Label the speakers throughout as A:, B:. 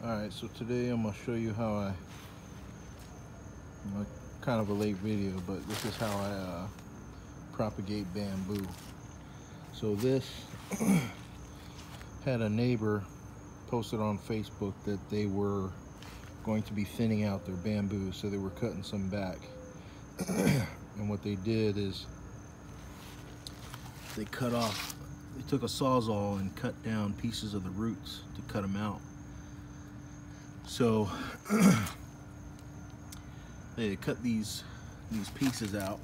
A: Alright, so today I'm going to show you how kind of a late video, but this is how I propagate bamboo. So this had a neighbor posted on Facebook that they were going to be thinning out their bamboo, so they were cutting some back. And what they did is they took a sawzall and cut down pieces of the roots to cut them out. So they had cut these pieces out,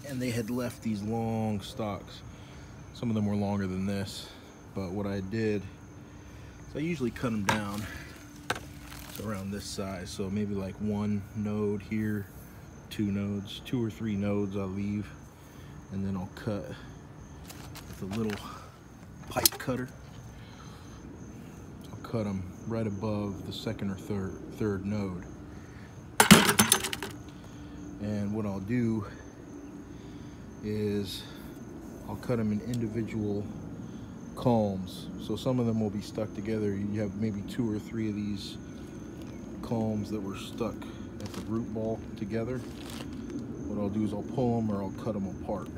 A: and they had left these long stalks. Some of them were longer than this, but what I did is I usually cut them down to around this size. So maybe like one node here, two or three nodes I'll leave, and then I'll cut with a little pipe cutter. I'll cut them right above the second or third node. And what I'll do is I'll cut them in individual culms. So some of them will be stuck together. You have maybe 2 or 3 of these culms that were stuck at the root ball together. What I'll do is I'll pull them or I'll cut them apart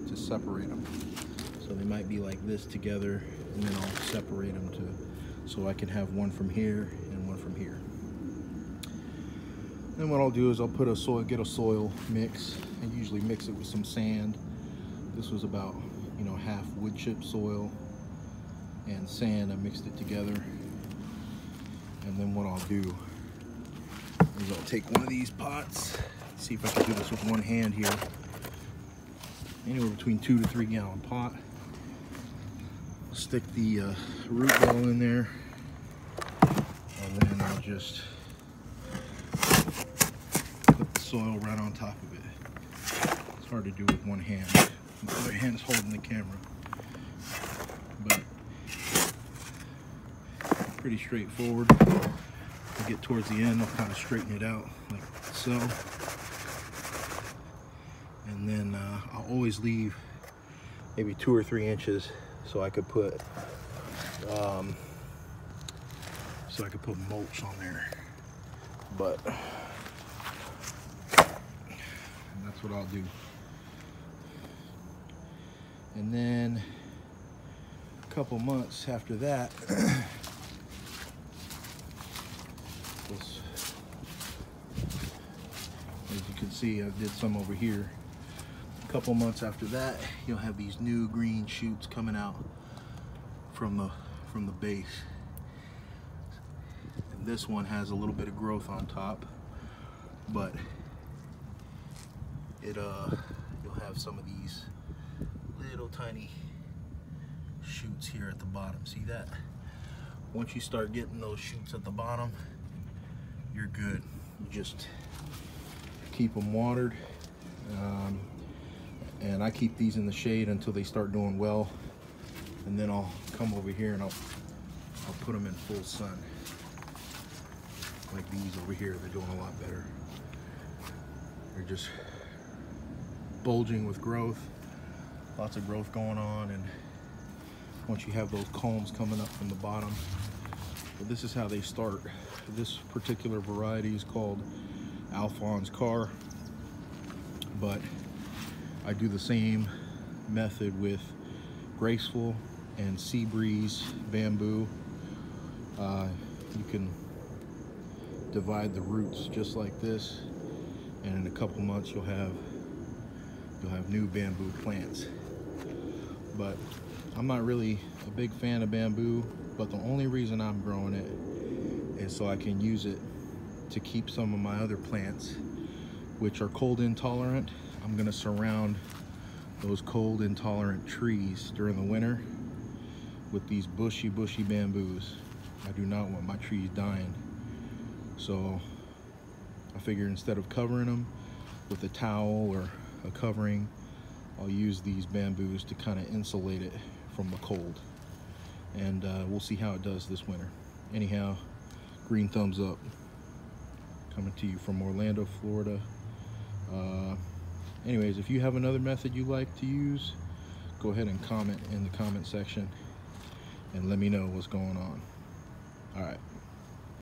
A: to separate them. So they might be like this together, and then I'll separate them so I can have one from here and one from here. Then what I'll do is I'll get a soil mix. I usually mix it with some sand. This was about, half wood chip soil and sand. I mixed it together. And then what I'll do is I'll take one of these pots. See if I can do this with one hand here. Anywhere between 2 to 3 gallon pot. I'll stick the root ball in there, and then I'll just put the soil right on top of it. It's hard to do with one hand. The other hand is holding the camera, but pretty straightforward. I'll get towards the end, I'll kind of straighten it out like so. And then I'll always leave maybe 2 or 3 inches so I could put mulch on there. But that's what I'll do. And then a couple months after that, as you can see, I did some over here. A couple months after that, you'll have these new green shoots coming out from the base. And this one has a little bit of growth on top, but you'll have some of these little tiny shoots here at the bottom. See that? Once you start getting those shoots at the bottom, you're good. You just keep them watered. And I keep these in the shade until they start doing well, and then I'll come over here and I'll put them in full sun. Like these over here, they're doing a lot better. They're just bulging with growth, lots of growth going on, and once you have those culms coming up from the bottom, but this is how they start. This particular variety is called Alphonse Karr, but I do the same method with Graceful and Seabreeze bamboo. You can divide the roots just like this, and in a couple months you'll have new bamboo plants. But I'm not really a big fan of bamboo, but the only reason I'm growing it is so I can use it to keep some of my other plants, which are cold intolerant. I'm gonna surround those cold intolerant trees during the winter with these bushy bamboos. I do not want my trees dying. So I figure instead of covering them with a towel or a covering, I'll use these bamboos to kind of insulate it from the cold. And we'll see how it does this winter. Anyhow, green thumbs up. Coming to you from Orlando, Florida. Anyways, if you have another method you like to use, go ahead and comment in the comment section and let me know what's going on.